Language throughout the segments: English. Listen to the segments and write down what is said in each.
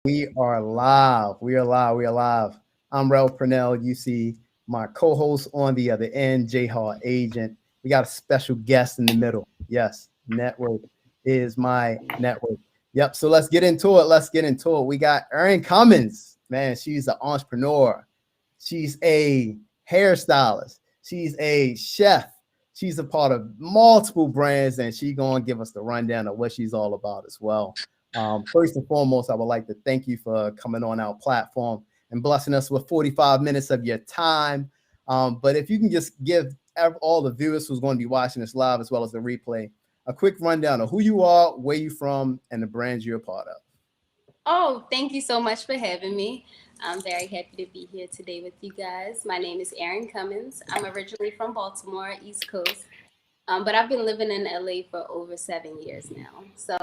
We are live. We are live. We are live. I'm Rel Purnell. You see my co-host on the other end, J Hall Agent. We got a special guest in the middle. Yes, network is my network. Yep. So let's get into it. Let's get into it. We got Aarin Cummings. Man, she's an entrepreneur. She's a hairstylist. She's a chef. She's a part of multiple brands, and she's gonna give us the rundown of what she's all about as well. First and foremost, I would like to thank you for coming on our platform and blessing us with 45 minutes of your time. But if you can just give all the viewers who's going to be watching this live as well as the replay a quick rundown of who you are, where you're from, and the brands you're a part of. Oh, thank you so much for having me. I'm very happy to be here today with you guys. My name is Aarin Cummings. I'm originally from Baltimore, East Coast, but I've been living in LA for over 7 years now. So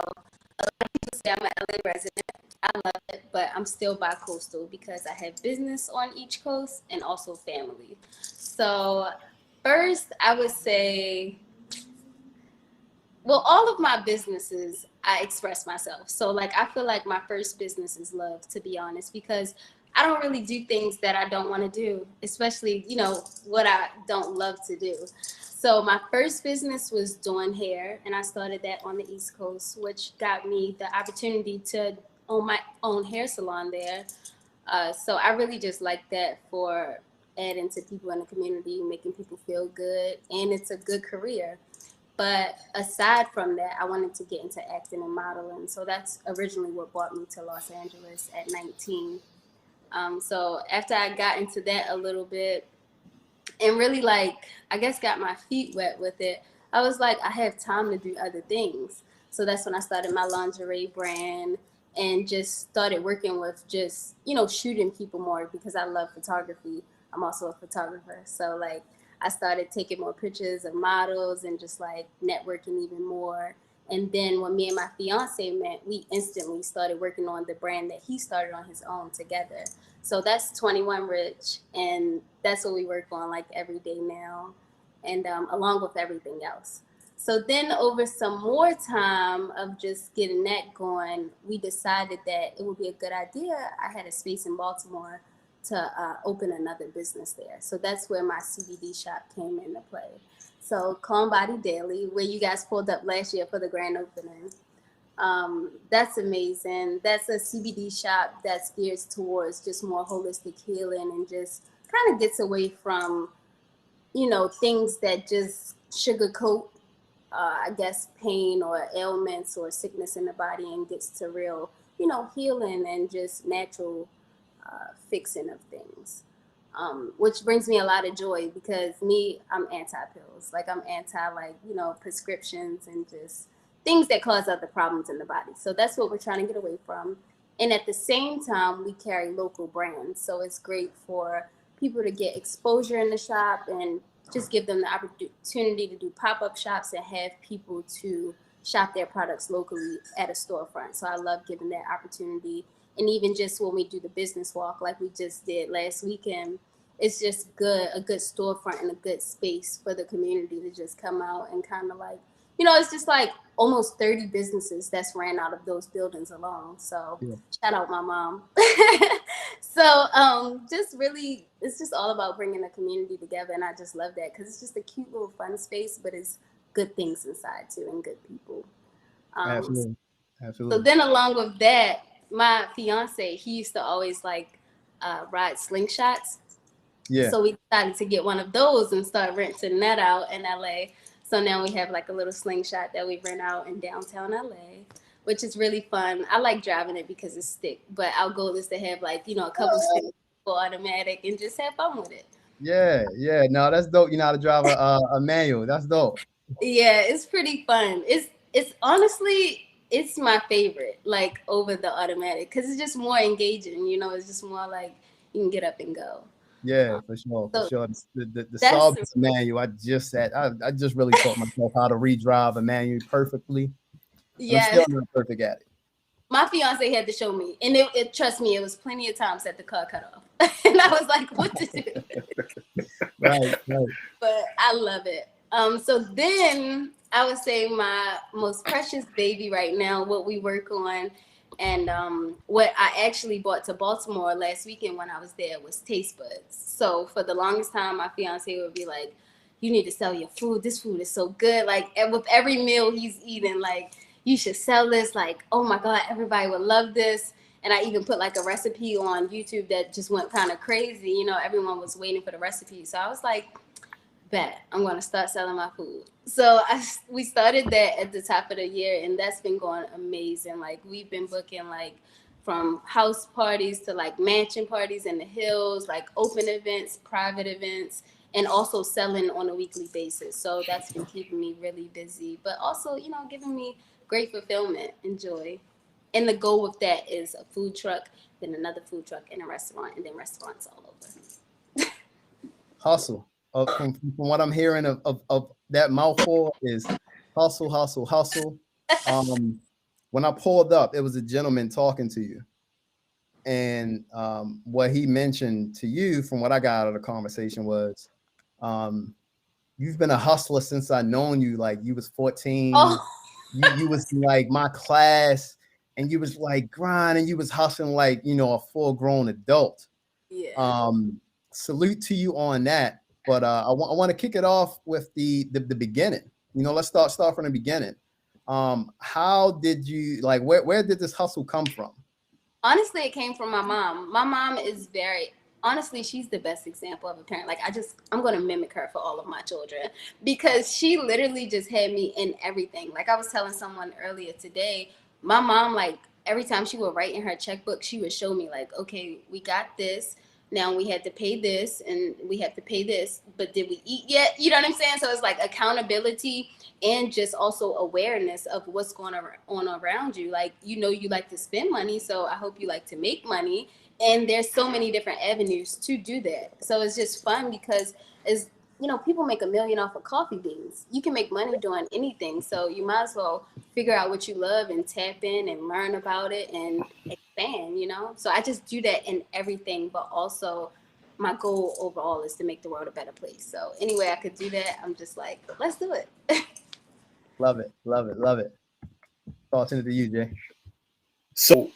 people say I'm an LA resident. I love it, but I'm still bi-coastal because I have business on each coast and also family. So first, I would say all of my businesses, I express myself. So, like, I feel like my first business is love, to be honest, because I don't really do things that I don't want to do, especially, what I don't love to do. So, my first business was doing hair, and I started that on the East Coast, which got me the opportunity to own my own hair salon there. So, I really just like that for adding to people in the community, making people feel good, and it's a good career. But aside from that, I wanted to get into acting and modeling. So that's originally what brought me to Los Angeles at 19. So after I got into that a little bit and really, like, I guess got my feet wet with it, I was like, I have time to do other things. So that's when I started my lingerie brand and just started working with just, shooting people more because I love photography. I'm also a photographer. So, like, I started taking more pictures of models and just like networking even more. And then when me and my fiance met, we instantly started working on the brand that he started on his own together. So that's 21 Rich, and that's what we work on like every day now, and along with everything else. So then, over some more time of just getting that going, we decided that it would be a good idea. I had a space in Baltimore to open another business there. So that's where my CBD shop came into play. So Calm Body Daily, where you guys pulled up last year for the grand opening. That's amazing. That's a CBD shop that's geared towards just more holistic healing and just kind of gets away from, things that just sugarcoat, I guess, pain or ailments or sickness in the body and gets to real, healing and just natural fixing of things. Which brings me a lot of joy because me, I'm anti pills. Like, I'm anti, like, prescriptions and just things that cause other problems in the body. So that's what we're trying to get away from. And at the same time, we carry local brands. So it's great for people to get exposure in the shop and just give them the opportunity to do pop up shops and have people to shop their products locally at a storefront. So I love giving that opportunity. And even just when we do the business walk, like we just did last weekend, it's just good, a good storefront and a good space for the community to just come out and kind of like, it's just like almost 30 businesses that's ran out of those buildings alone. So Yeah. shout out my mom. So just really, it's just all about bringing the community together. And I just love that because it's just a cute little fun space, but it's good things inside too and good people. Um, Absolutely. so Absolutely. then along with that, my fiance, he used to always like ride slingshots. Yeah. So we decided to get one of those and start renting that out in LA. So now we have like a little slingshot that we rent out in downtown LA, which is really fun. I like driving it because it's stick, but our goal is to have like, a couple sticks for automatic and just have fun with it. Yeah. Yeah. No, that's dope. You know how to drive a manual. That's dope. Yeah, it's pretty fun. It's honestly it's my favorite, like over the automatic, because it's just more engaging. It's just more like you can get up and go. Yeah, for sure, for So sure. The that's Saab manual, I just really taught myself how to redrive a manual perfectly, and I'm still yes. not perfect at it. My fiance had to show me, and it trust me, it was plenty of times that the car cut off, and I was like, "What to do?" Right, right. But I love it. So then I would say my most precious baby right now, what we work on And what I actually bought to Baltimore last weekend when I was there was taste buds. So for the longest time, my fiance would be like, "You need to sell your food. This food is so good. Like with every meal he's eating, like you should sell this. Like, oh my God, everybody would love this." And I even put like a recipe on YouTube that just went kind of crazy. You know, everyone was waiting for the recipe. So I was like, bet I'm going to start selling my food. So we started that at the top of the year, and that's been going amazing. Like we've been booking like from house parties to like mansion parties in the hills, like open events, private events, and also selling on a weekly basis. So that's been keeping me really busy, but also, you know, giving me great fulfillment and joy. And the goal with that is a food truck, then another food truck, and a restaurant, and then restaurants all over. Hustle. From what I'm hearing of that mouthful is hustle, hustle, hustle. When I pulled up, it was a gentleman talking to you. And what he mentioned to you, from what I got out of the conversation, was um, you've been a hustler since I known you. Like you was 14, Oh, you was in, like my class, and you was like grinding, you was hustling like a full grown adult. yeah. Um, Salute to you on that. But I want to kick it off with the beginning. Let's start from the beginning. How did you like? Where did this hustle come from? Honestly, it came from my mom. My mom is very honestly, she's the best example of a parent. Like I'm gonna mimic her for all of my children because she literally just had me in everything. Like I was telling someone earlier today, my mom, like every time she would write in her checkbook, she would show me like, okay, we got this. Now we had to pay this and we have to pay this, but did we eat yet? You know what I'm saying? So it's like accountability and just also awareness of what's going on around you. Like, you know, you like to spend money, so I hope you like to make money. And there's so many different avenues to do that. So it's just fun because as you know, people make a million off of coffee beans. You can make money doing anything. So you might as well figure out what you love and tap in and learn about it and expand, you know? So I just do that in everything, but also my goal overall is to make the world a better place. So anyway I could do that, I'm just like, let's do it. Love it, love it, love it. Talking to you, Jay. So,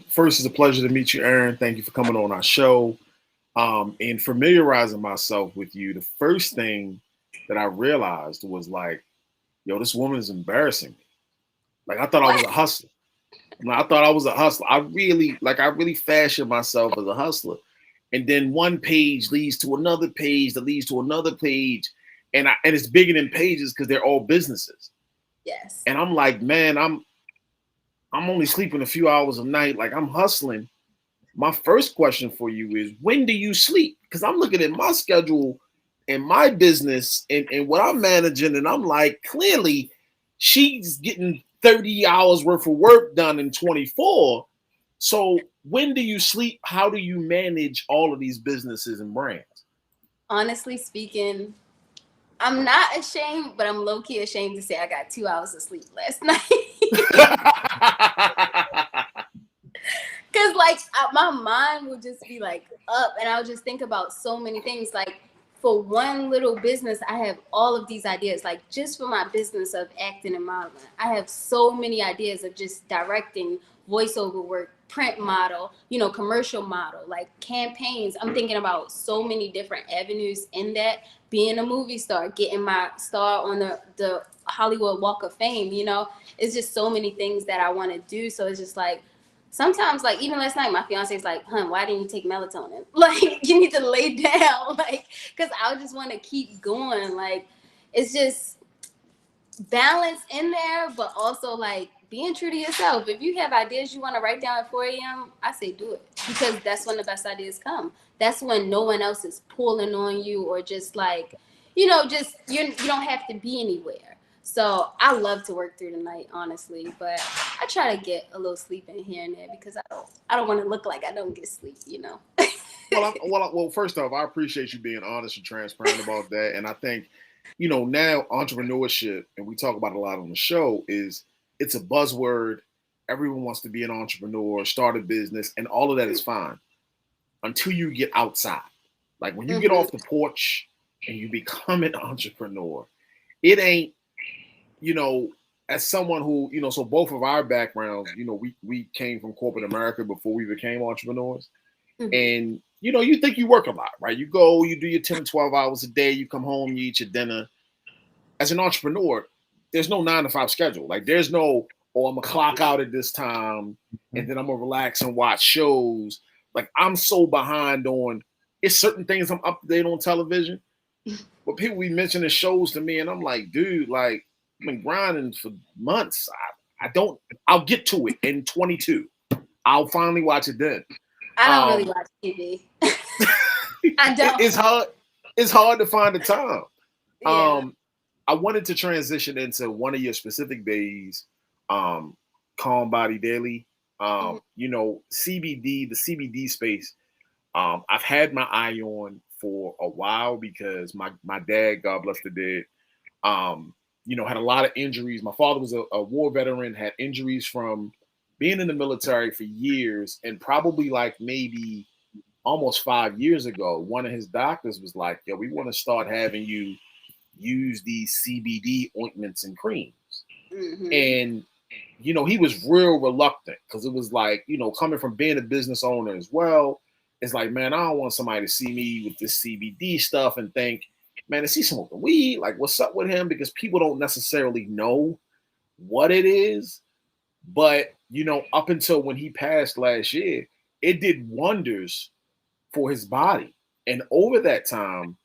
first, it's a pleasure to meet you, Aaron. Thank you for coming on our show and familiarizing myself with you. The first thing that I realized was like, yo, this woman is embarrassing me. Like, I thought I was What? a hustler. I thought I was a hustler. I really fashioned myself as a hustler. And then one page leads to another page that leads to another page. And it's bigger than pages because they're all businesses. Yes. And I'm like, man, I'm only sleeping a few hours a night. Like I'm hustling. My first question for you is when do you sleep? Because I'm looking at my schedule and my business and what I'm managing, and I'm like, clearly she's getting 30 hours worth of work done in 24. So when do you sleep? How do you manage all of these businesses and brands? Honestly speaking, I'm not ashamed, but I'm low key ashamed to say I got 2 hours of sleep last night. Cause like my mind will just be like up, and I'll just think about so many things. Like for one little business, I have all of these ideas. Like just for my business of acting and modeling, I have so many ideas of just directing, voiceover work, print model, you know, commercial model, like campaigns. I'm thinking about so many different avenues in that. Being a movie star, getting my star on the Hollywood Walk of Fame. You know, it's just so many things that I want to do. So it's just like sometimes, like even last night, my fiance's like, "Hun, why didn't you take melatonin? Like you need to lay down, like, because I just want to keep going. Like it's just balance in there, but also like being true to yourself. If you have ideas you want to write down at 4 a.m., I say do it because that's when the best ideas come. That's when no one else is pulling on you or just like, you know, just you don't have to be anywhere. So I love to work through the night, honestly, but I try to get a little sleep in here and there because I don't want to look like I don't get sleep, you know. Well, first off, I appreciate you being honest and transparent about that. And I think, now entrepreneurship, and we talk about it a lot on the show, is it's a buzzword. Everyone wants to be an entrepreneur, start a business, and all of that is fine until you get outside. Like when you get Hmm. off the porch and you become an entrepreneur, it ain't, you know, as someone who, so both of our backgrounds, we came from corporate America before we became entrepreneurs. Mhm. And, you think you work a lot, right? You go, you do your 10 to 12 hours a day, you come home, you eat your dinner. As an entrepreneur, there's no 9 to 5 schedule. Like there's no, oh, I'm gonna clock out at this time and then I'm gonna relax and watch shows. Like I'm so behind on, it's certain things I'm up to date on television. But people be mentioning shows to me and I'm like, dude, like I've been grinding for months. I'll get to it in 22. I'll finally watch it then. I don't really watch TV. I don't. It's hard to find the time. Yeah. I wanted to transition into one of your specific days, Calm Body Daily. CBD, the CBD space. I've had my eye on for a while because my dad, God bless the dead, had a lot of injuries. My father was a war veteran, had injuries from being in the military for years, and probably like maybe almost 5 years ago, one of his doctors was like, yo, we want to start having you use these CBD ointments and creams. Mm-hmm. And, he was real reluctant because it was like, coming from being a business owner as well, it's like, man, I don't want somebody to see me with this CBD stuff and think, man, is he smoking weed? Like, what's up with him? Because people don't necessarily know what it is. But, up until when he passed last year, it did wonders for his body. And over that time,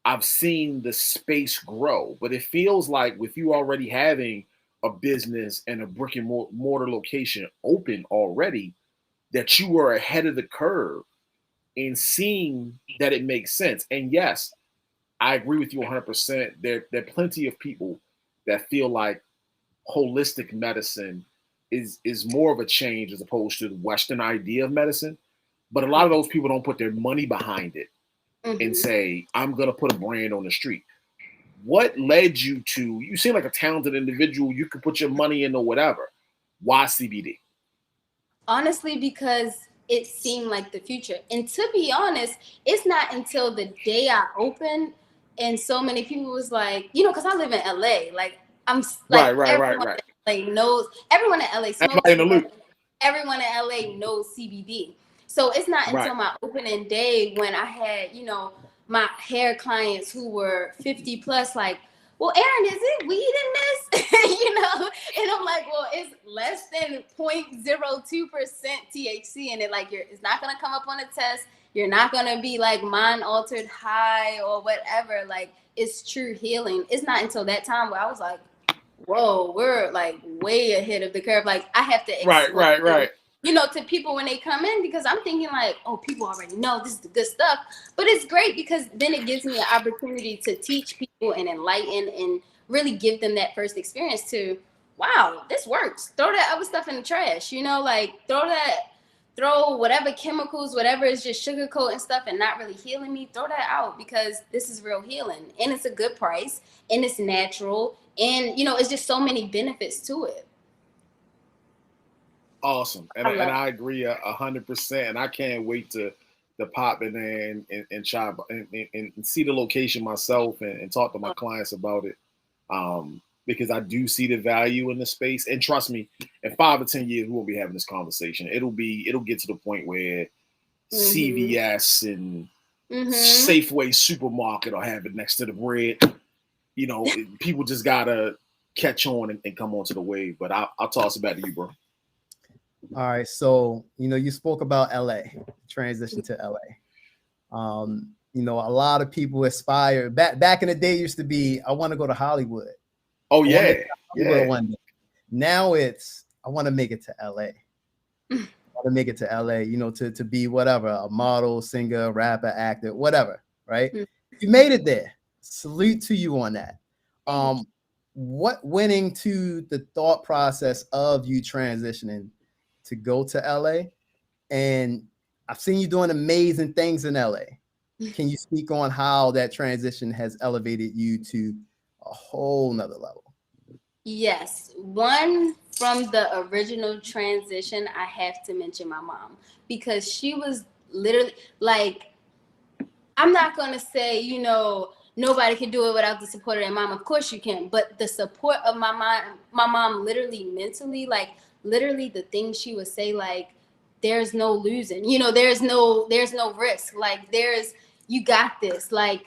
I've seen the space grow. But it feels like with you already having a business and a brick and mortar location open already, that you were ahead of the curve in seeing that it makes sense. And yes, I agree with you 100%. There are plenty of people that feel like holistic medicine is more of a change as opposed to the Western idea of medicine. But a lot of those people don't put their money behind it and say, I'm going to put a brand on the street. What led you to, you seem like a talented individual, you could put your money into whatever. Why CBD? Honestly, because it seemed like the future. And to be honest, it's not until the day I opened and so many people was like, because I live in LA. Like I'm like everyone in LA knows, everyone in LA smokes. Everyone in LA knows CBD. So it's not until my opening day when I had, my hair clients who were 50 plus, like, well, Aarin, is it weed in this? And I'm like, well, it's less than 0.02% THC in it. Like, it's not going to come up on a test. You're not going to be like mind altered high or whatever. Like, it's true healing. It's not until that time where I was like, whoa, we're like way ahead of the curve. Like, I have to explain right. To people when they come in, because I'm thinking like, oh, people already know this is the good stuff. But it's great because then it gives me an opportunity to teach people and enlighten and really give them that first experience to, wow, this works. Throw that other stuff in the trash, like throw whatever chemicals, whatever is just sugarcoat and stuff and not really healing me, throw that out because this is real healing and it's a good price and it's natural and, it's just so many benefits to it. Awesome. And I agree 100%. And I can't wait to pop in there and try and see the location myself and talk to my clients about it. Because I do see the value in the space. And trust me, in 5 or 10 years, we won't be having this conversation. It'll get to the point where CVS and Safeway supermarket will have it next to the bread. People just gotta catch on and come onto the wave. But I'll toss it back to you, bro. All right, so you spoke about LA, transition to LA. A lot of people aspire. Back in the day, used to be, I want to go to Hollywood. Oh yeah, One day. Now it's, I want to make it to LA. I want to make it to LA. To be whatever, a model, singer, rapper, actor, whatever. Right? You made it there. Salute to you on that. What went into the thought process of you transitioning to go to LA? And I've seen you doing amazing things in LA. Can you speak on how that transition has elevated you to a whole nother level? Yes. One, from the original transition, I have to mention my mom because she was literally like, I'm not going to say, nobody can do it without the support of their mom. Of course you can, but the support of my mom literally mentally, like literally the things she would say, like, there's no losing, you know, there's no risk. Like you got this. Like,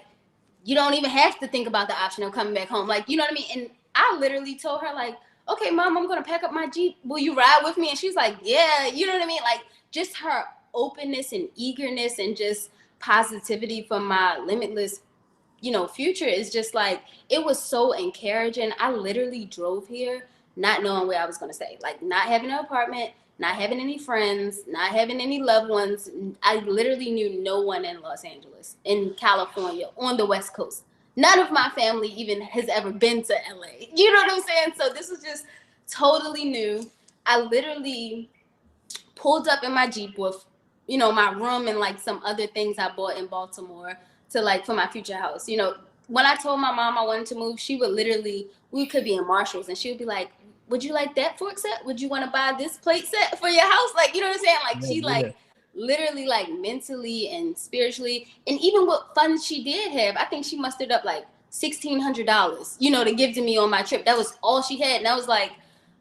you don't even have to think about the option of coming back home. Like, you know what I mean? And I literally told her, like, okay, mom, I'm going to pack up my Jeep. Will you ride with me? And she's like, yeah, you know what I mean? Like, just her openness and eagerness and just positivity from my limitless, you know, future is just like, it was so encouraging. I literally drove here not knowing where I was going to stay, like not having an apartment, not having any friends, not having any loved ones. I literally knew no one in Los Angeles, in California, on the West Coast. None of my family even has ever been to LA. You know what I'm saying? So this was just totally new. I literally pulled up in my Jeep with, you know, my room and like some other things I bought in Baltimore to like for my future house. You know, when I told my mom I wanted to move, she would literally, we could be in Marshalls and she would be like, would you like that fork set? Would you want to buy this plate set for your house? Like, you know what I'm saying? Like, she like literally like mentally and spiritually, and even what funds she did have, I think she mustered up like $1,600, you know, to give to me on my trip. That was all she had. And that was like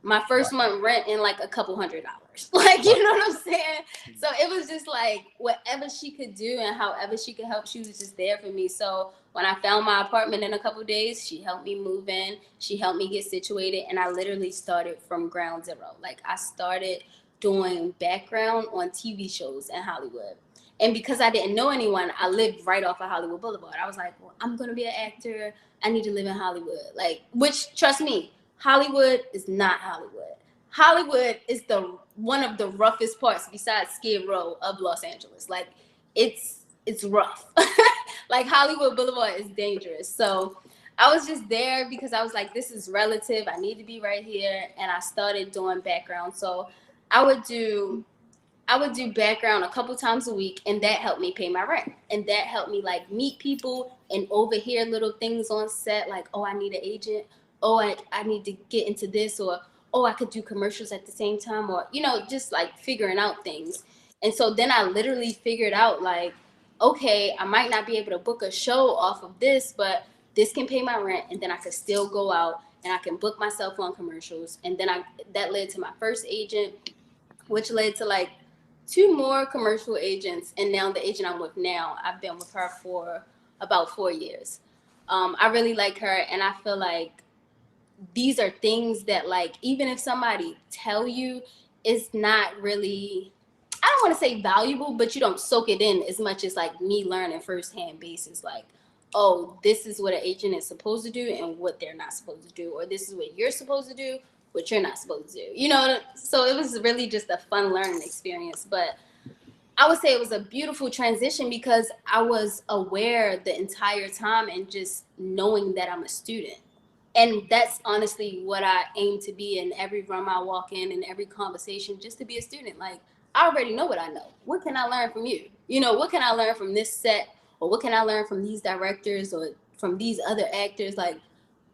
my first month rent and like a couple $100. Like, you know what I'm saying? So it was just like whatever she could do and however she could help, she was just there for me. So when I found my apartment in a couple days, she helped me move in. She helped me get situated. And I literally started from ground zero. Like, I started doing background on TV shows in Hollywood. And because I didn't know anyone, I lived right off of Hollywood Boulevard. I was like, well, I'm going to be an actor. I need to live in Hollywood. Like, which, trust me, Hollywood is not Hollywood. Hollywood is one of the roughest parts besides Skid Row of Los Angeles. Like, it's rough. Like, Hollywood Boulevard is dangerous. So I was just there because I was like, this is relative. I need to be right here. And I started doing background. So I would do background a couple times a week, and that helped me pay my rent. And that helped me like meet people and overhear little things on set, like, oh, I need an agent. Oh, I need to get into this, or, oh, I could do commercials at the same time, or, you know, just like figuring out things. And so then I literally figured out like, okay, I might not be able to book a show off of this, but this can pay my rent, and then I could still go out and I can book myself on commercials. And then that led to my first agent, which led to like 2 more commercial agents. And now the agent I'm with now, I've been with her for about 4 years. I really like her, and I feel like these are things that, like, even if somebody tell you, it's not really, I don't want to say valuable, but you don't soak it in as much as like me learning firsthand basis, like, oh, this is what an agent is supposed to do and what they're not supposed to do, or this is what you're supposed to do, what you're not supposed to do, you know? So it was really just a fun learning experience. But I would say it was a beautiful transition because I was aware the entire time and just knowing that I'm a student. And that's honestly what I aim to be in every room I walk in every conversation, just to be a student. Like, I already know what I know. What can I learn from you? You know, what can I learn from this set? Or what can I learn from these directors or from these other actors? Like,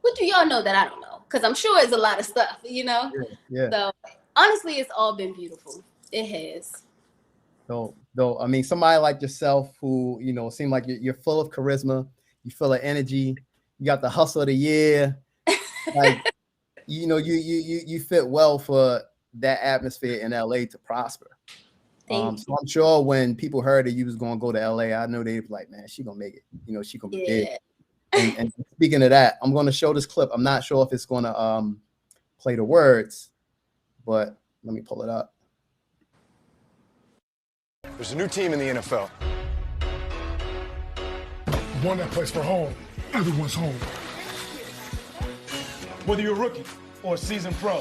what do y'all know that I don't know? Because I'm sure it's a lot of stuff, you know? Yeah. So honestly, it's all been beautiful. It has. Though, I mean, somebody like yourself who, you know, seem like you're full of charisma, you full of energy, you got the hustle of the year. Like, you know, you fit well for that atmosphere in LA to prosper. So I'm sure when people heard that you was gonna go to LA, I know they'd be like, man, she gonna make it. You know, she gonna be big. And speaking of that, I'm gonna show this clip. I'm not sure if it's gonna play the words, but let me pull it up. There's a new team in the NFL. One that plays for home. Everyone's home. Whether you're a rookie or a seasoned pro.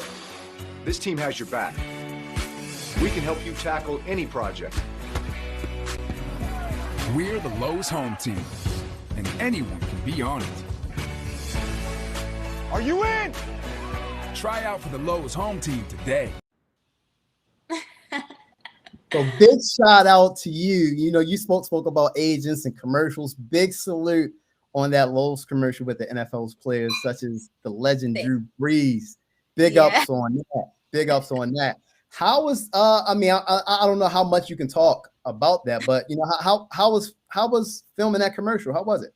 This team has your back. We can help you tackle any project. We're the Lowe's home team, and anyone can be on it. Are you in? Try out for the Lowe's home team today. So big shout out to you. You know, you spoke about agents and commercials. Big salute on that Lowe's commercial with the NFL's players, such as the legend Drew Brees. Big ups on that. Big ups on that. How was I mean, I don't know how much you can talk about that, but you know, how was filming that commercial? How was it?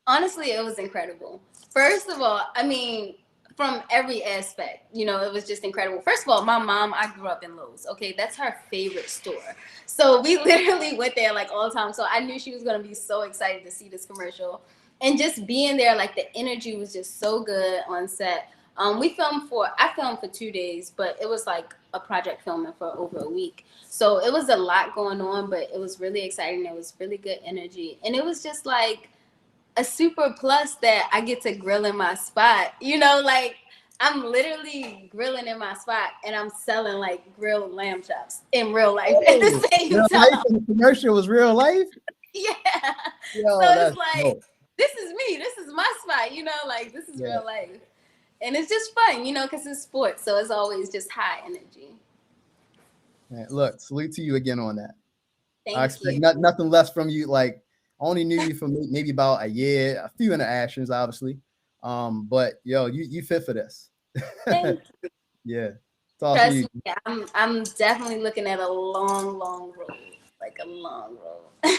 Honestly, it was incredible. First of all, I mean, from every aspect, it was just incredible. First of all, my mom, I grew up in Lowe's. Okay, that's her favorite store. So we literally went there like all the time. So I knew she was gonna be so excited to see this commercial, and just being there, like the energy was just so good on set. I filmed for 2 days, but it was like a project filming for over a week. So it was a lot going on, but it was really exciting. It was really good energy, and it was just like a super plus that I get to grill in my spot. Like I'm literally grilling in my spot and I'm selling like grilled lamb chops in real life at the same Real time. life and the commercial was real life. Yeah. Yo, So that's it's like, dope. this is me. This is my spot. Like this is Yeah. real life. And it's just fun, because it's sports. So it's always just high energy. Man, look, salute to you again on that. I Thank expect you. nothing less from you. Like, I only knew you for maybe about a year, a few interactions, obviously. But yo, you fit for this. Thank you. Yeah. Talk to Trust you. me, I'm definitely looking at a long, long road. Like a long road.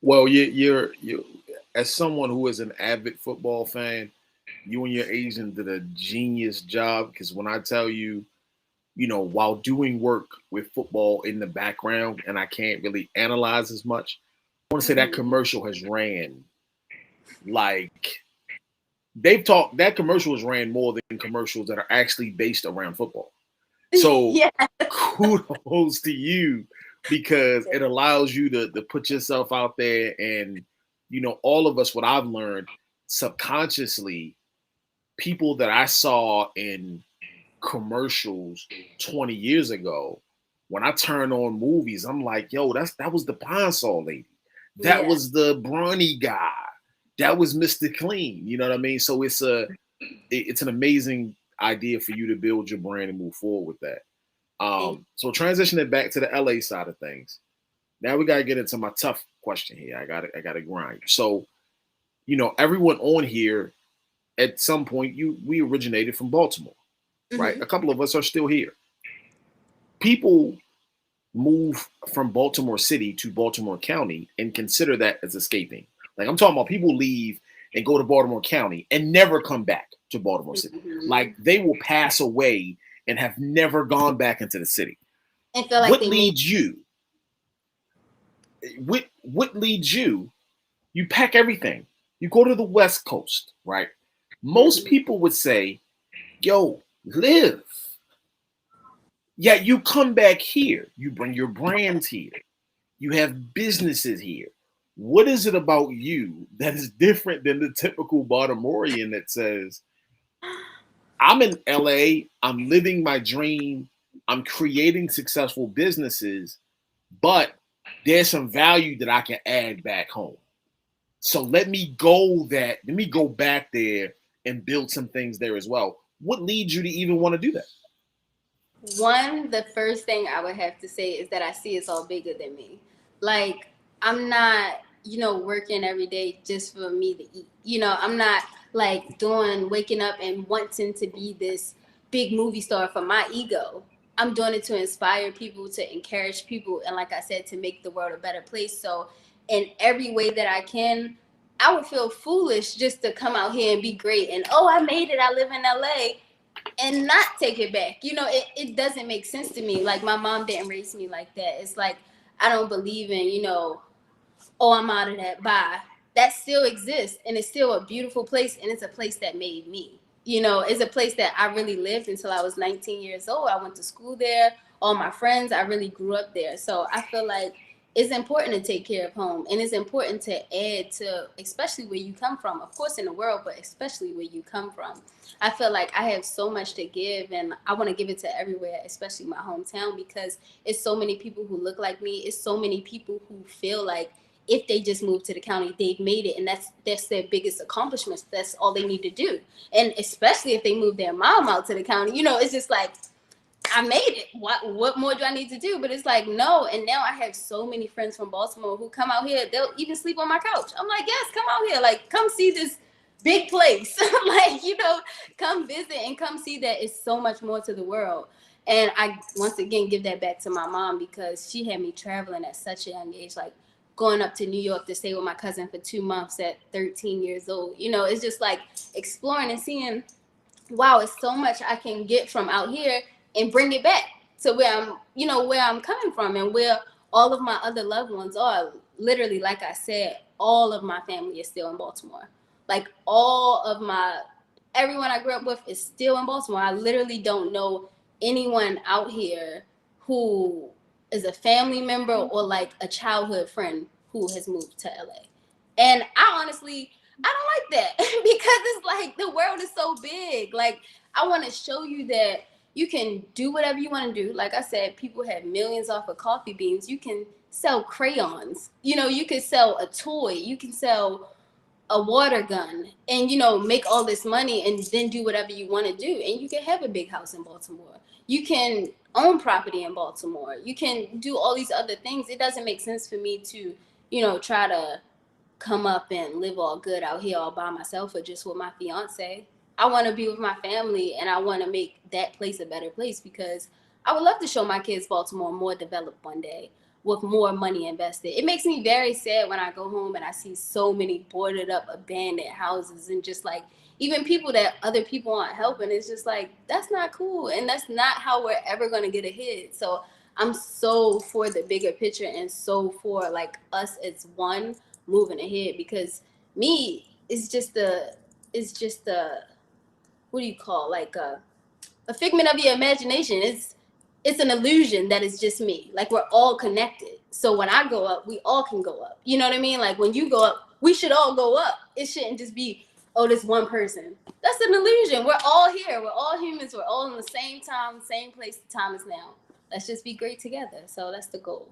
Well, you're as someone who is an avid football fan, you and your agent did a genius job because when I tell you, while doing work with football in the background, and I can't really analyze as much, I want to say that commercial has ran like that commercial has ran more than commercials that are actually based around football. So Yeah. kudos to you because it allows you to put yourself out there and all of us, what I've learned subconsciously, people that I saw in commercials 20 years ago, when I turn on movies, I'm like, yo, that was the Pine Sol lady. That Yeah. was the brawny guy. That was Mr. Clean. You know what I mean? So it's an amazing idea for you to build your brand and move forward with that. So transitioning back to the LA side of things. Now we gotta get into my tough question here. I gotta grind. So, everyone on here at some point we originated from Baltimore, right? A couple of us are still here. People move from Baltimore City to Baltimore County and consider that as escaping. Like I'm talking about people leave and go to Baltimore County and never come back to Baltimore City. Like they will pass away and have never gone back into the city. And feel like What leads you? What leads you? You pack everything. You go to the West Coast, right? Most people would say, yo, live. Yet you come back here. You bring your brands here. You have businesses here. What is it about you that is different than the typical Baltimorean that says, I'm in LA, I'm living my dream, I'm creating successful businesses, but there's some value that I can add back home. So let me go back there and build some things there as well. What leads you to even want to do that? One, the first thing I would have to say is that I see it's all bigger than me. Like, I'm not, working every day just for me to eat. I'm not like waking up and wanting to be this big movie star for my ego. I'm doing it to inspire people, to encourage people, and like I said, to make the world a better place. So, in every way that I can, I would feel foolish just to come out here and be great and, oh, I made it, I live in LA, and not take it back. It doesn't make sense to me. Like my mom didn't raise me like that. It's like I don't believe in, oh, I'm out of that. Bye. That still exists, and it's still a beautiful place, and it's a place that made me. It's a place that I really lived until I was 19 years old. I went to school there. All my friends, I really grew up there. So I feel like it's important to take care of home, and it's important to add to, especially where you come from, of course in the world, but especially where you come from. I feel like I have so much to give, and I want to give it to everywhere, especially my hometown, because it's so many people who look like me. It's so many people who feel like if they just moved to the county, they've made it, and that's their biggest accomplishment. That's all they need to do. And especially if they move their mom out to the county, it's just like, I made it. What more do I need to do? But it's like, no. And now I have so many friends from Baltimore who come out here. They'll even sleep on my couch. I'm like, yes, come out here. Like, come see this big place. Like, come visit and come see that it's so much more to the world. And I, once again, give that back to my mom because she had me traveling at such a young age. Like, going up to New York to stay with my cousin for 2 months at 13 years old. You know, it's just like exploring and seeing, wow, it's so much I can get from out here and bring it back to where I'm, you know, where I'm coming from and where all of my other loved ones are. Literally, like I said, all of my family is still in Baltimore. Like everyone I grew up with is still in Baltimore. I literally don't know anyone out here who is a family member or like a childhood friend who has moved to LA. And I honestly, I don't like that because it's like the world is so big. Like, I want to show you that you can do whatever you want to do. Like I said, people have millions off of coffee beans. You can sell crayons. You know, you can sell a toy. You can sell a water gun and, you know, make all this money and then do whatever you want to do. And you can have a big house in Baltimore. You can own property in Baltimore. You can do all these other things. It doesn't make sense for me to, you know, try to come up and live all good out here all by myself or just with my fiance. I want to be with my family and I want to make that place a better place because I would love to show my kids Baltimore more developed one day with more money invested. It makes me very sad when I go home and I see so many boarded up abandoned houses and just like even people that other people aren't helping. It's just like, that's not cool and that's not how we're ever going to get ahead. So I'm so for the bigger picture and so for like us as one moving ahead because me is just what do you call, like a figment of your imagination. It's an illusion that it's just me. Like, we're all connected. So when I go up, we all can go up. You know what I mean? Like, when you go up, we should all go up. It shouldn't just be, oh, this one person. That's an illusion. We're all here. We're all humans. We're all in the same time, same place. The time is now. Let's just be great together. So that's the goal.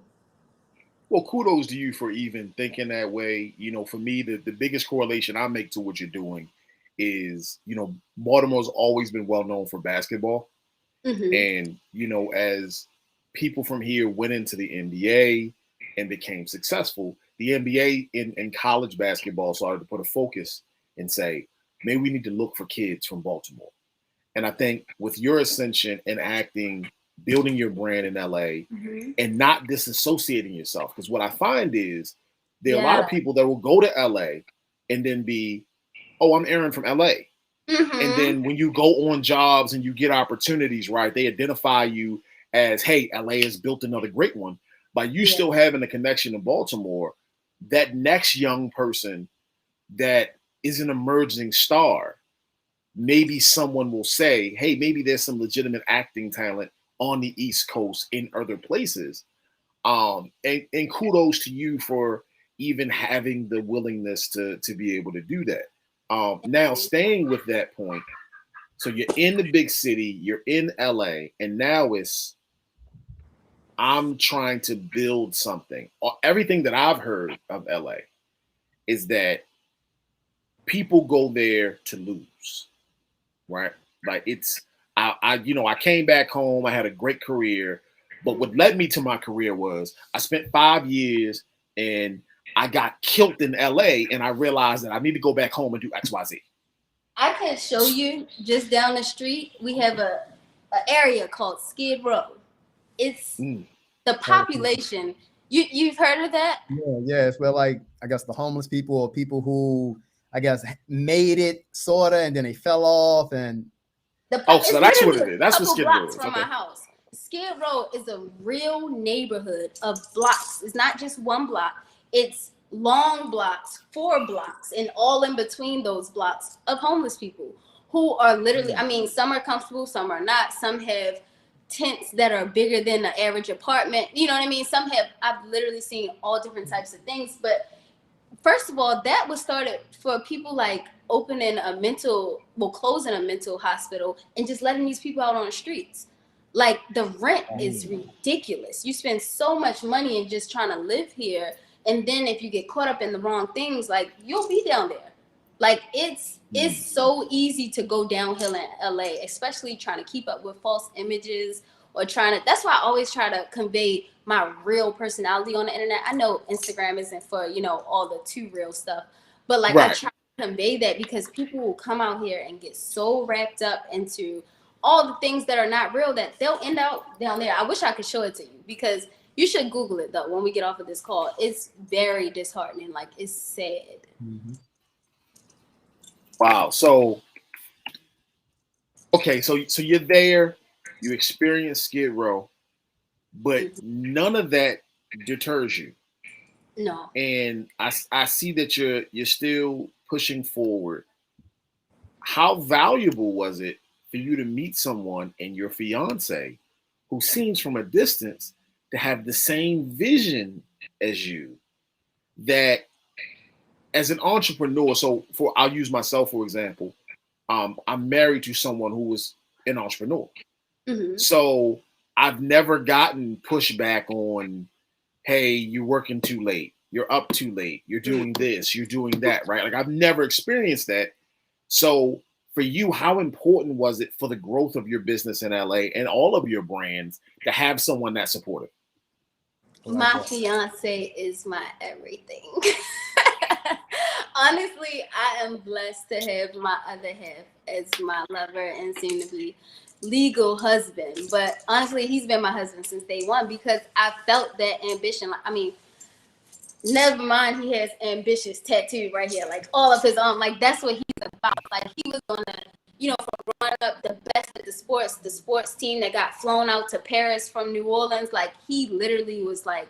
Well, kudos to you for even thinking that way. You know, for me, the biggest correlation I make to what you're doing is, you know, Baltimore's always been well known for basketball. Mm-hmm. And, you know, as people from here went into the NBA and became successful, the NBA in college basketball started to put a focus and say, maybe we need to look for kids from Baltimore. And I think with your ascension and acting, building your brand in LA Mm-hmm. and not disassociating yourself, because what I find is there are a lot of Yeah. people that will go to LA and then be, oh, I'm Aarin from LA. Mm-hmm. And then when you go on jobs and you get opportunities, right, they identify you as, hey, LA has built another great one. By you still having a connection to Baltimore, that next young person that is an emerging star, maybe someone will say, hey, maybe there's some legitimate acting talent on the East Coast in other places. And kudos to you for even having the willingness to be able to do that. Now, staying with that point, so you're in the big city, you're in LA, and now I'm trying to build something. Everything that I've heard of LA is that people go there to lose, right? Like I came back home, I had a great career, but what led me to my career was I spent 5 years and I got killed in LA, and I realized that I need to go back home and do XYZ. I can show you just down the street. We have a area called Skid Row. It's the population. You've heard of that? Yeah. It's where, like, I guess the homeless people or people who I guess made it sorta and then they fell off and. So that's what it is. That's what Skid Row is. From my house. Skid Row is a real neighborhood of blocks. It's not just one block. It's long blocks, 4 blocks, and all in between those blocks of homeless people who are literally, I mean, some are comfortable, some are not. Some have tents that are bigger than the average apartment. You know what I mean? I've literally seen all different types of things. But first of all, that was started for people like closing a mental hospital and just letting these people out on the streets. Like, the rent is ridiculous. You spend so much money in just trying to live here. And then if you get caught up in the wrong things, like, you'll be down there. Like, it's so easy to go downhill in LA, especially trying to keep up with false images or that's why I always try to convey my real personality on the internet. I know Instagram isn't for, you know, all the too real stuff, but like, right. I try to convey that because people will come out here and get so wrapped up into all the things that are not real that they'll end out down there. I wish I could show it to you because You should Google it though. When we get off of this call, it's very disheartening. Like it's sad. Mm-hmm. Wow. So, okay, so you're there, you experience Skid Row, but none of that deters you. No. And I see that you're still pushing forward. How valuable was it for you to meet someone and your fiance who seems from a distance to have the same vision as you? That as an entrepreneur, so I'll use myself for example. I'm married to someone who was an entrepreneur. Mm-hmm. So I've never gotten pushback on, hey, you're working too late, you're up too late, you're doing this, you're doing that, right? Like I've never experienced that. So for you, how important was it for the growth of your business in LA and all of your brands to have someone that supportive? My fiance is my everything. Honestly, I am blessed to have my other half as my lover and soon to be legal husband. But honestly, he's been my husband since day one because I felt that ambition. I mean, never mind, he has ambitious tattooed right here, like all of his arm. Like that's what he's about. Like he was gonna, from growing up the best at the sports team that got flown out to Paris from New Orleans. Like he literally was like,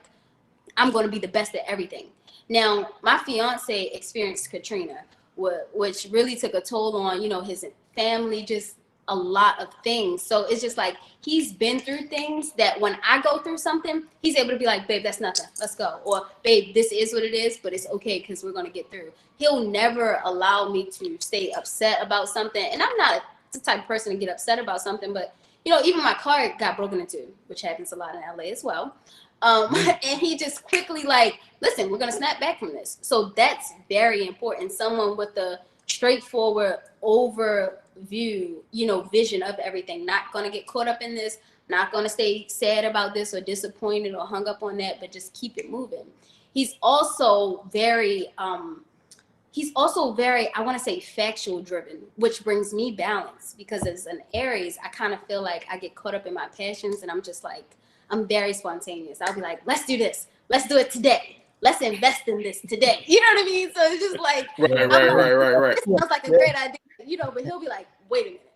I'm gonna be the best at everything. Now, my fiance experienced Katrina, which really took a toll on, his family, just a lot of things. So it's just like he's been through things that when I go through something, he's able to be like, babe, that's nothing. Let's go. Or, babe, this is what it is, but it's okay because we're going to get through. He'll never allow me to stay upset about something. And I'm not the type of person to get upset about something, but, even my car got broken into, which happens a lot in LA as well. And he just quickly like, listen, we're going to snap back from this. So that's very important. Someone with a straightforward overview, vision of everything, not going to get caught up in this, not going to stay sad about this or disappointed or hung up on that, but just keep it moving. He's also very, I want to say factual driven, which brings me balance because as an Aries, I kind of feel like I get caught up in my passions and I'm just like, I'm very spontaneous. I'll be like, let's do this. Let's do it today. Let's invest in this today. You know what I mean? So it's just like, Right. It sounds like a great idea, but he'll be like, wait a minute.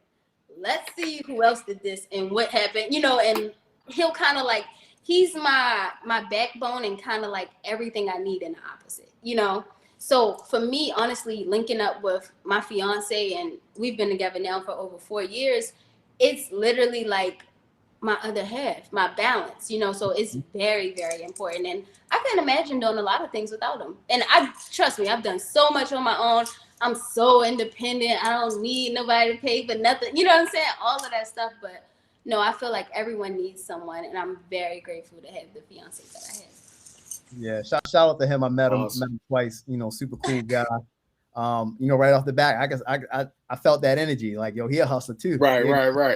Let's see who else did this and what happened, and he'll kind of like, he's my backbone and kind of like everything I need in the opposite, So for me, honestly, linking up with my fiance, and we've been together now for over 4 years, it's literally like my other half, my balance, so it's very, very important. And I can't imagine doing a lot of things without him. And trust me, I've done so much on my own. I'm so independent. I don't need nobody to pay for nothing. You know what I'm saying? All of that stuff. But no, I feel like everyone needs someone. And I'm very grateful to have the fiance that I have. Yeah, shout out to him. I met him twice. Super cool guy. Right off the bat, I guess I felt that energy. Like, yo, he a hustler too. Right.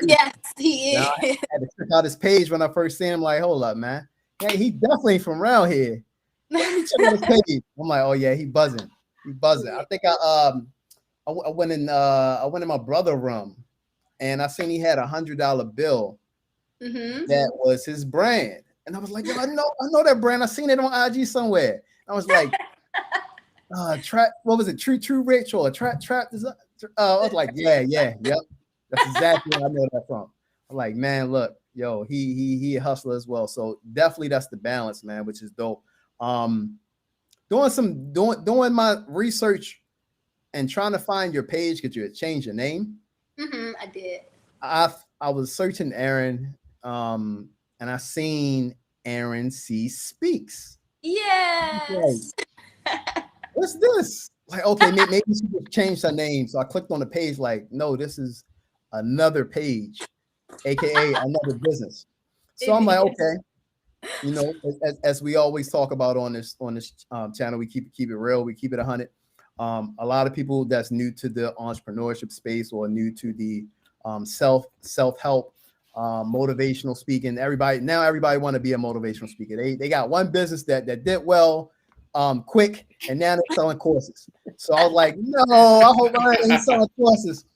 Yes, he is. I had to check out his page when I first seen him. Like, hold up, man. Hey, he definitely from around here. Let me check out his page. I'm like, oh yeah, he buzzing. Yeah. I think I went in my brother's room, and I seen he had $100 bill that was his brand, and I was like, yo, I know that brand. I seen it on IG somewhere. I was like, what was it? True Rich or Trap? I was like, yep. That's exactly where I know that from. I'm like, man, look, yo, he a hustler as well. So definitely that's the balance, man, which is dope. Doing my research and trying to find your page because you had changed your name. I did. I was searching Aarin, and I seen Aarin C Speaks. Yes. Like, what's this? Like, okay, maybe she could change her name. So I clicked on the page, like, no, this is another page, aka another business. So I'm like, okay, as we always talk about on this channel, we keep it real, we keep it 100. A lot of people that's new to the entrepreneurship space or new to the self-help, motivational speaking. Everybody want to be a motivational speaker. They got one business that did well, quick, and now they're selling courses. So I was like, no, I hope I ain't selling courses.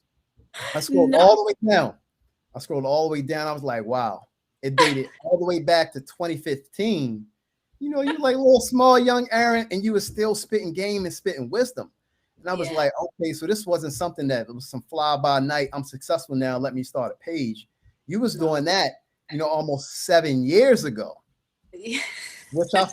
I scrolled all the way down. I was like, wow, it dated all the way back to 2015. You know, you like a little small young Aaron, and you were still spitting game and spitting wisdom. And I was like, okay, so this wasn't something that was some fly by night. I'm successful now. Let me start a page. You was doing that, you know, almost 7 years ago, which I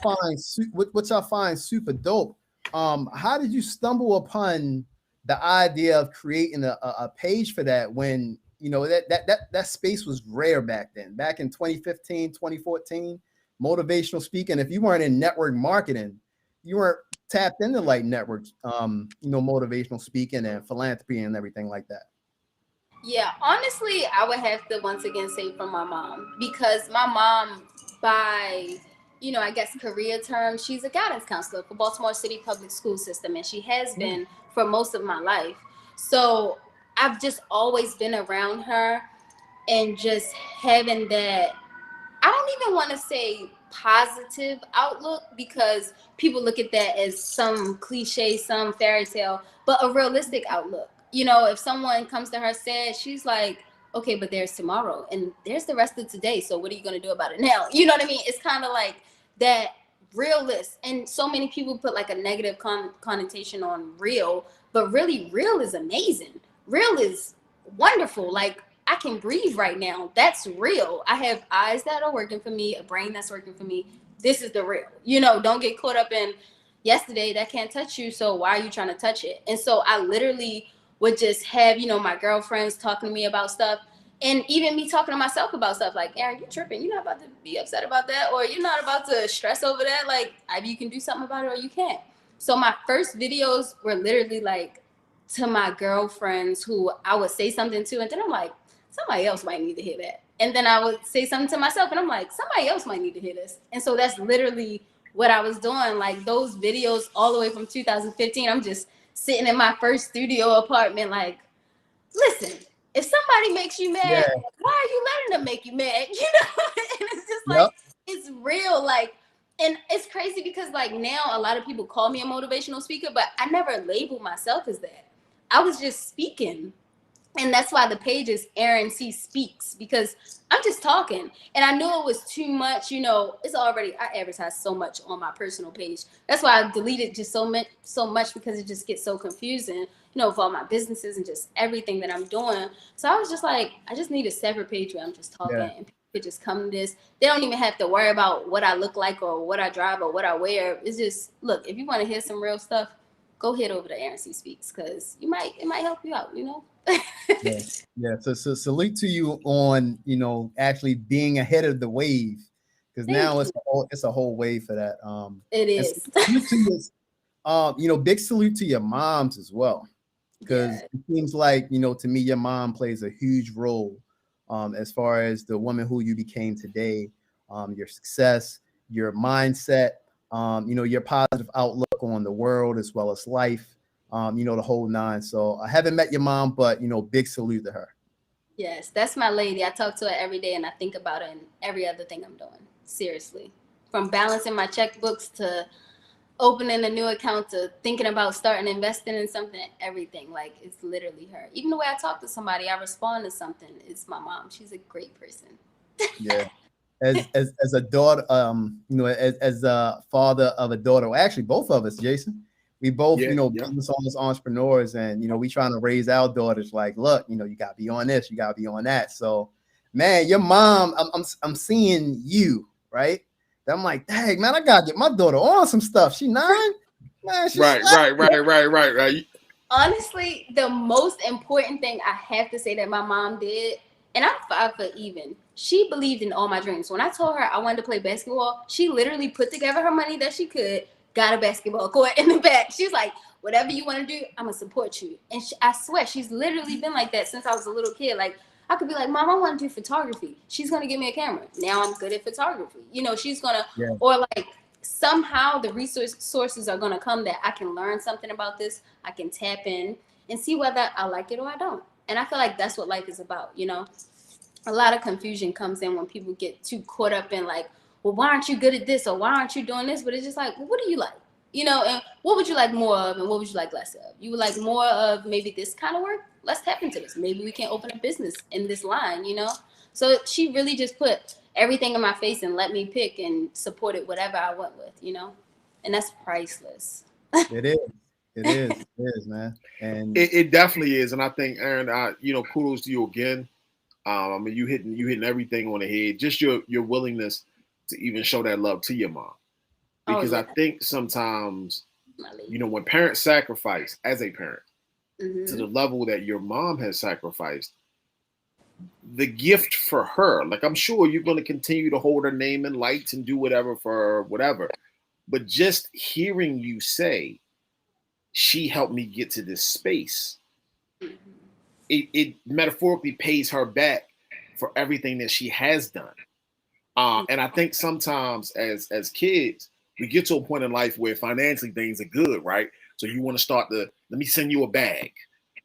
find super dope. How did you stumble upon the idea of creating a page for that when, you know, that space was rare back then, back in 2015, 2014, motivational speaking? If you weren't in network marketing, you weren't tapped into like networks, you know, motivational speaking and philanthropy and everything like that. Yeah, honestly, I would have to once again say from my mom, because my mom, by, you know, I guess career terms, she's a guidance counselor for Baltimore City Public School System, and she has been for most of my life. So I've just always been around her, and just having that, I don't even want to say positive outlook, because people look at that as some cliche, some fairy tale, but a realistic outlook. You know, if someone comes to her sad, she's like, okay, but there's tomorrow and there's the rest of today. So what are you going to do about it now? You know what I mean? It's kind of like that realist. And so many people put like a negative connotation on real, but really real is amazing. Real is wonderful. Like, I can breathe right now. That's real. I have eyes that are working for me, a brain that's working for me. This is the real. You know, don't get caught up in yesterday that can't touch you. So why are you trying to touch it? And so I literally would just have, you know, my girlfriends talking to me about stuff, and even me talking to myself about stuff like, Aaron, you tripping. You're not about to be upset about that, or you're not about to stress over that. Like, either you can do something about it or you can't. So my first videos were literally like to my girlfriends who I would say something to, and then I'm like, somebody else might need to hear that. And then I would say something to myself, and I'm like, somebody else might need to hear this. And so that's literally what I was doing. Like, those videos all the way from 2015, I'm just sitting in my first studio apartment, like, listen, if somebody makes you mad, why are you letting them make you mad? You know? And it's just like, it's real. Like, and it's crazy because like now a lot of people call me a motivational speaker, but I never labeled myself as that. I was just speaking. And that's why the page is Aarin C Speaks, because I'm just talking. And I knew it was too much, you know, it's already, I advertise so much on my personal page. That's why I deleted just so much because it just gets so confusing, you know, with all my businesses and just everything that I'm doing. So I was just like, I just need a separate page where I'm just talking and people could just come to this. They don't even have to worry about what I look like or what I drive or what I wear. It's just, look, if you want to hear some real stuff, go head over to Aarin C Speaks, because it might help you out, you know? Yeah. So salute to you on, you know, actually being ahead of the wave, because now it's a whole wave for that. It is. You know, big salute to your moms as well, because it seems like, you know, to me, your mom plays a huge role as far as the woman who you became today, your success, your mindset, you know, your positive outlook on the world as well as life. You know, the whole nine. So I haven't met your mom, but, you know, big salute to her. Yes, that's my lady. I talk to her every day, and I think about it in every other thing I'm doing. Seriously. From balancing my checkbooks to opening a new account to thinking about starting investing in something, everything. Like, it's literally her. Even the way I talk to somebody, I respond to something. It's my mom. She's a great person. Yeah. As a daughter, you know, as a father of a daughter, well, actually both of us, Jason. We both, you know, business owners, entrepreneurs, and, you know, we trying to raise our daughters like, look, you know, you got to be on this, you got to be on that. So, man, your mom, I'm seeing you, right? I'm like, dang, man, I got to get my daughter on some stuff. She 9? Man, Right. Honestly, the most important thing I have to say that my mom did, and I'm 5 foot even, she believed in all my dreams. When I told her I wanted to play basketball, she literally put together her money that she could, got a basketball court in the back. She's like, whatever you want to do, I'm going to support you. And I swear, she's literally been like that since I was a little kid. Like, I could be like, Mom, I want to do photography. She's going to give me a camera. Now I'm good at photography. You know, she's going to, or like, somehow the resources are going to come that I can learn something about this. I can tap in and see whether I like it or I don't. And I feel like that's what life is about, you know? A lot of confusion comes in when people get too caught up in like, well, why aren't you good at this? Or why aren't you doing this? But it's just like, well, what do you like? You know, and what would you like more of? And what would you like less of? You would like more of maybe this kind of work? Let's tap into this. Maybe we can open a business in this line, you know? So she really just put everything in my face and let me pick and supported whatever I went with, you know? And that's priceless. It is. It is. It is, man. And It definitely is, and I think Aaron, kudos to you again. I mean, you hitting everything on the head. Just your willingness to even show that love to your mom, Oh, because yeah. I think sometimes, My lady. when parents sacrifice as a parent to the Mhm. level that your mom has sacrificed, the gift for her, like I'm sure you're going to continue to hold her name in lights and do whatever for her, whatever. But just hearing you say, she helped me get to this space, Mhm. it metaphorically pays her back for everything that she has done. And I think sometimes as kids, we get to a point in life where financially things are good, right? So you want to start let me send you a bag,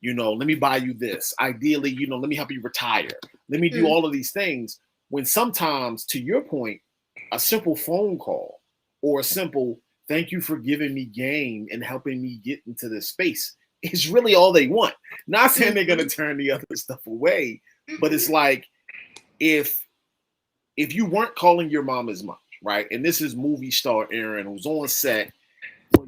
let me buy you this. Ideally, let me help you retire. Let me do Mm. all of these things. When sometimes, to your point, a simple phone call or a simple thank you for giving me game and helping me get into this space is really all they want. Not saying they're gonna turn the other stuff away, but it's like if you weren't calling your mom as much, right? And this is movie star Aaron who's on set,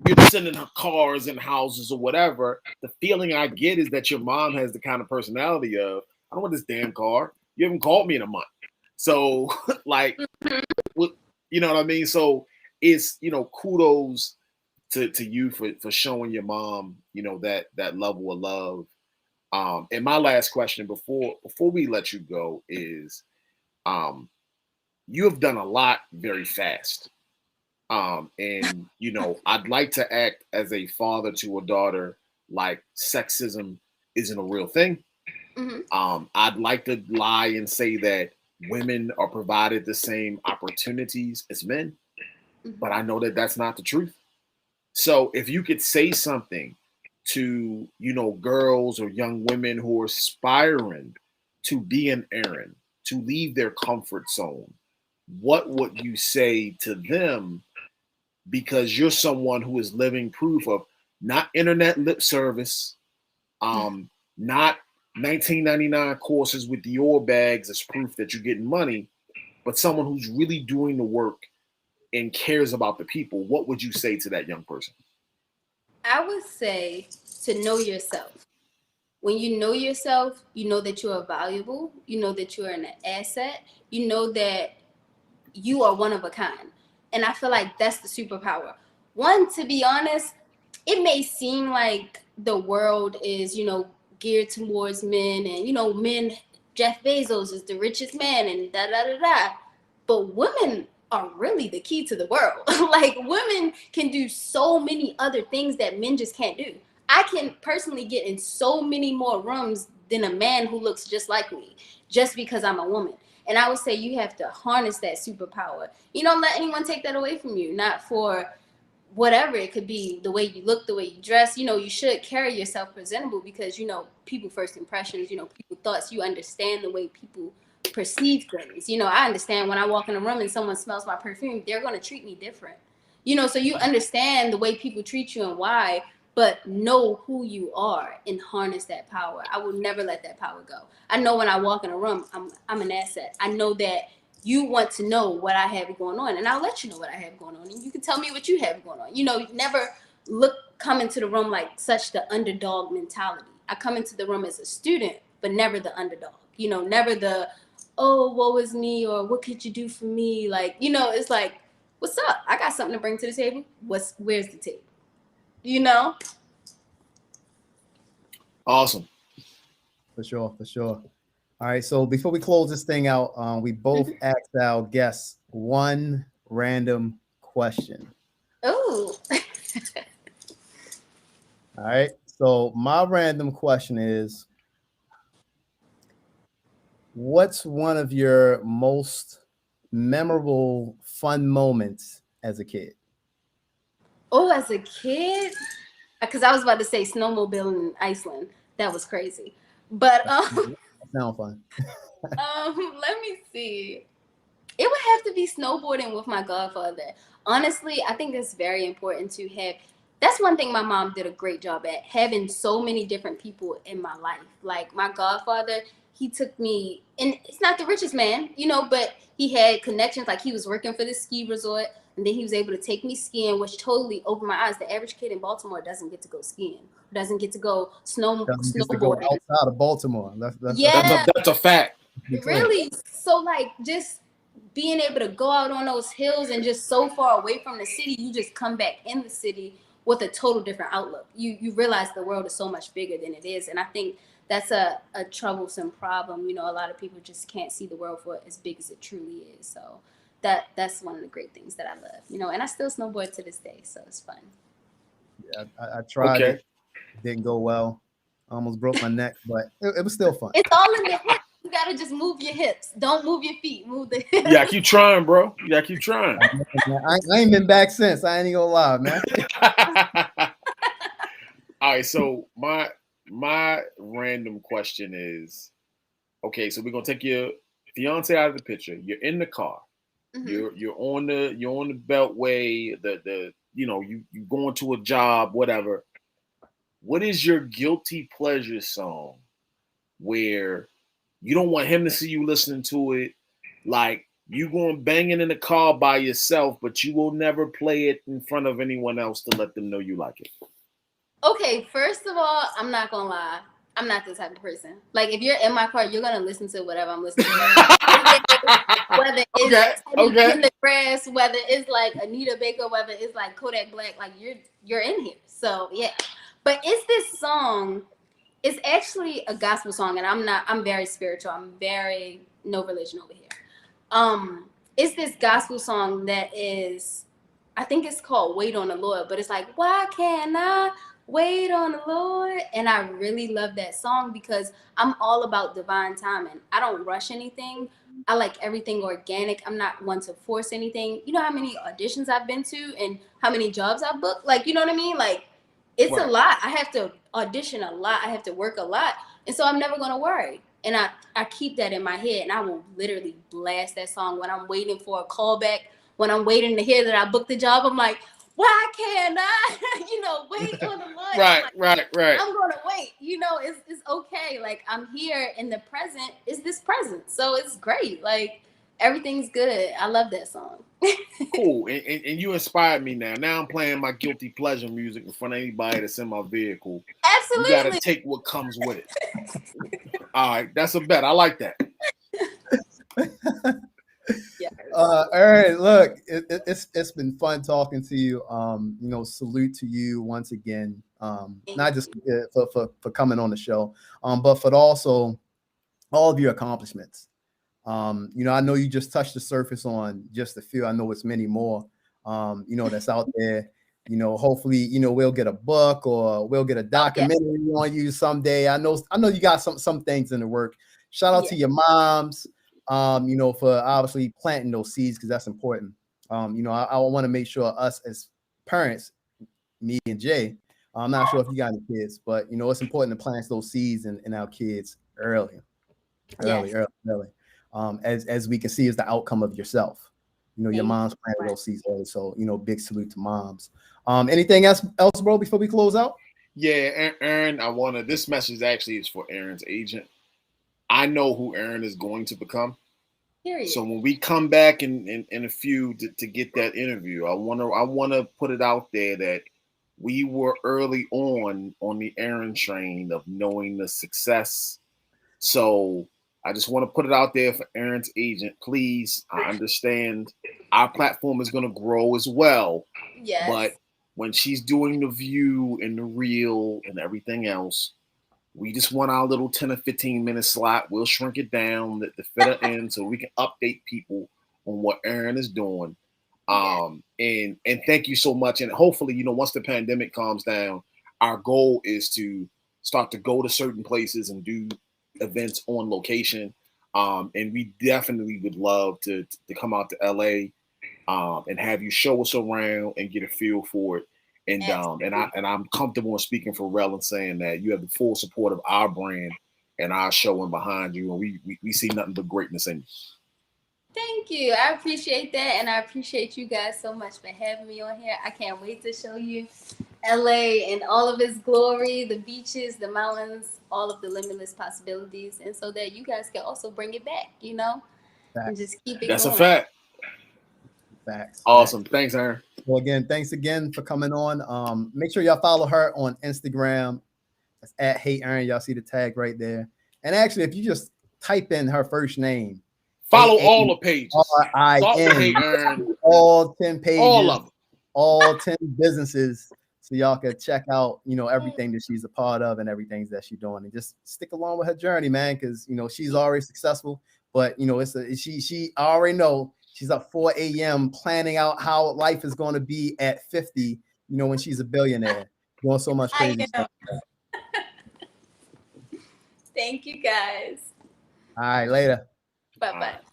you're sending her cars and houses or whatever. The feeling I get is that your mom has the kind of personality of, I don't want this damn car. You haven't called me in a month. So, like, you know what I mean? So it's, kudos to you for showing your mom, that level of love. And my last question before we let you go is, um, you have done a lot very fast. And I'd like to act as a father to a daughter like sexism isn't a real thing. Mhm. I'd like to lie and say that women are provided the same opportunities as men, but Mhm. I know that that's not the truth. So if you could say something to, girls or young women who are aspiring to be an Aaron, to leave their comfort zone, what would you say to them? Because you're someone who is living proof of not internet lip service, not 1999 courses with Dior bags as proof that you're getting money, but someone who's really doing the work and cares about the people. What would you say to that young person? I would say to know yourself. When you know yourself, you know that you are valuable, you know that you are an asset, you know that you are one of a kind. And I feel like that's the superpower. One, to be honest, it may seem like the world is, geared towards men and, men, Jeff Bezos is the richest man and da da da da. But women are really the key to the world. Like women can do so many other things that men just can't do. I can personally get in so many more rooms than a man who looks just like me, just because I'm a woman. And I would say you have to harness that superpower. You don't let anyone take that away from you, not for whatever it could be, the way you look, the way you dress. You should carry yourself presentable because, people first impressions, people thoughts, you understand the way people perceive things. I understand when I walk in a room and someone smells my perfume, they're going to treat me different. So you understand the way people treat you and why, but know who you are and harness that power. I will never let that power go. I know when I walk in a room, I'm an asset. I know that you want to know what I have going on, and I'll let you know what I have going on, and you can tell me what you have going on. Never come into the room like such the underdog mentality. I come into the room as a student, but never the underdog. Never the, oh, woe is me, or what could you do for me? Like, it's like, what's up? I got something to bring to the table. Where's the table? You know? Awesome. for sure, for sure. All right. So before we close this thing out, we both asked our guests one random question. Ooh. All right. So my random question is, what's one of your most memorable fun moments as a kid? Oh, as a kid, because I was about to say snowmobile in Iceland. That was crazy. But That sound fun. let me see. It would have to be snowboarding with my godfather. Honestly, I think it's very important to have. That's one thing my mom did a great job at, having so many different people in my life. Like my godfather, he took me, and it's not the richest man, you know, but he had connections. Like he was working for the ski resort, and then he was able to take me skiing, which totally opened my eyes. The average kid in Baltimore doesn't get to go skiing, doesn't get to go Doesn't get to go snowboarding. outside of Baltimore. Yeah, That's a fact. really. So like just being able to go out on those hills and just so far away from the city, you just come back in the city with a total different outlook. You realize the world is so much bigger than it is, and I think that's a troublesome problem. You know, a lot of people just can't see the world for as big as it truly is. So that's one of the great things that I love. You know, and I still snowboard to this day, so it's fun. Yeah, I tried it. Didn't go well. Almost broke my neck, but it was still fun. It's all in the hips. You gotta just move your hips. Don't move your feet. Move the hips. Yeah, keep trying, bro. You gotta keep trying. I ain't been back since. I ain't gonna lie, man. All right, so my random question is, okay, so we're gonna take your fiance out of the picture. You're in the car. Mhm. You're on the beltway. The you going to a job, whatever. What is your guilty pleasure song where you don't want him to see you listening to it? Like you going banging in the car by yourself, but you will never play it in front of anyone else to let them know you like it. Okay, first of all, I'm not gonna lie. I'm not the type of person. Like, if you're in my car, you're gonna listen to whatever I'm listening to. Whether it's Teddy Pendergrass, whether it's like Anita Baker, whether it's like Kodak Black, like you're in here. So yeah. But it's this song. It's actually a gospel song, and I'm very spiritual. I'm very no religion over here. It's this gospel song that is, I think it's called Wait on the Lord, but it's like, why can't I wait on the Lord? And I really love that song because I'm all about divine timing. I don't rush anything. I like everything organic. I'm not one to force anything. You know how many auditions I've been to and how many jobs I've booked? Like, you know what I mean? Like, it's a lot. I have to audition a lot. I have to work a lot. And so I'm never going to worry. And I keep that in my head, and I will literally blast that song when I'm waiting for a callback, when I'm waiting to hear that I booked the job. I'm like, why can't I, wait on the Lord? Right. I'm going to wait. It's okay. Like, I'm here, and the present is this present. So it's great. Like, everything's good. I love that song. Cool. And you inspired me now. Now I'm playing my guilty pleasure music in front of anybody that's in my vehicle. Absolutely. You got to take what comes with it. All right. That's a bet. I like that. Yeah. Aarin, look, it's been fun talking to you. Salute to you once again. Not just for coming on the show, but for also all of your accomplishments. I know you just touched the surface on just a few. I know it's many more, that's out there. Hopefully, we'll get a book or we'll get a documentary on you someday. I know you got some things in the work. Shout out to your moms, for obviously planting those seeds, because that's important. I want to make sure us as parents, me and Jay, I'm not sure if you got any kids, but it's important to plant those seeds in our kids early. As we can see is the outcome of yourself. Your mom's planted those seeds early. So, big salute to moms. Anything else, bro, before we close out? Yeah, Aarin, this message actually is for Aaron's agent. I know who Aarin is going to become. Period. So when we come back in a few to get that interview, I wanna put it out there that we were early on the Aarin train of knowing the success. So I just want to put it out there for Aaron's agent. Please, I understand our platform is going to grow as well. Yes. But when she's doing the view and the reel and everything else, we just want our little 10 or 15 minute slot. We'll shrink it down to fit it in so we can update people on what Aarin is doing. And thank you so much. And hopefully, once the pandemic calms down, our goal is to start to go to certain places and do events on location. And we definitely would love to come out to LA and have you show us around and get a feel for it. And I'm comfortable in speaking for Rel and saying that you have the full support of our brand and our show and behind you. And we see nothing but greatness in you. Thank you. I appreciate that. And I appreciate you guys so much for having me on here. I can't wait to show you LA and all of its glory, the beaches, the mountains, all of the limitless possibilities, and so that you guys can also bring it back, you know, and Facts. just keep it That's going. a fact. Facts. Awesome. Thanks, Aaron. Well, again, thanks again for coming on. Make sure y'all follow her on Instagram. That's at Hey Aaron. Y'all see the tag right there. And actually, if you just type in her first name, Follow all the pages. Start with Hey AARIN, Aaron. all 10 pages, All of them. all 10 businesses, so y'all can check out, you know, everything that she's a part of and everything that she's doing, and just stick along with her journey, man, because you know she's already successful. But you know, she already know she's up 4 a.m. planning out how life is going to be at 50. You know, when she's a billionaire, doing so much crazy stuff. Thank you guys. All right, later. Bye bye.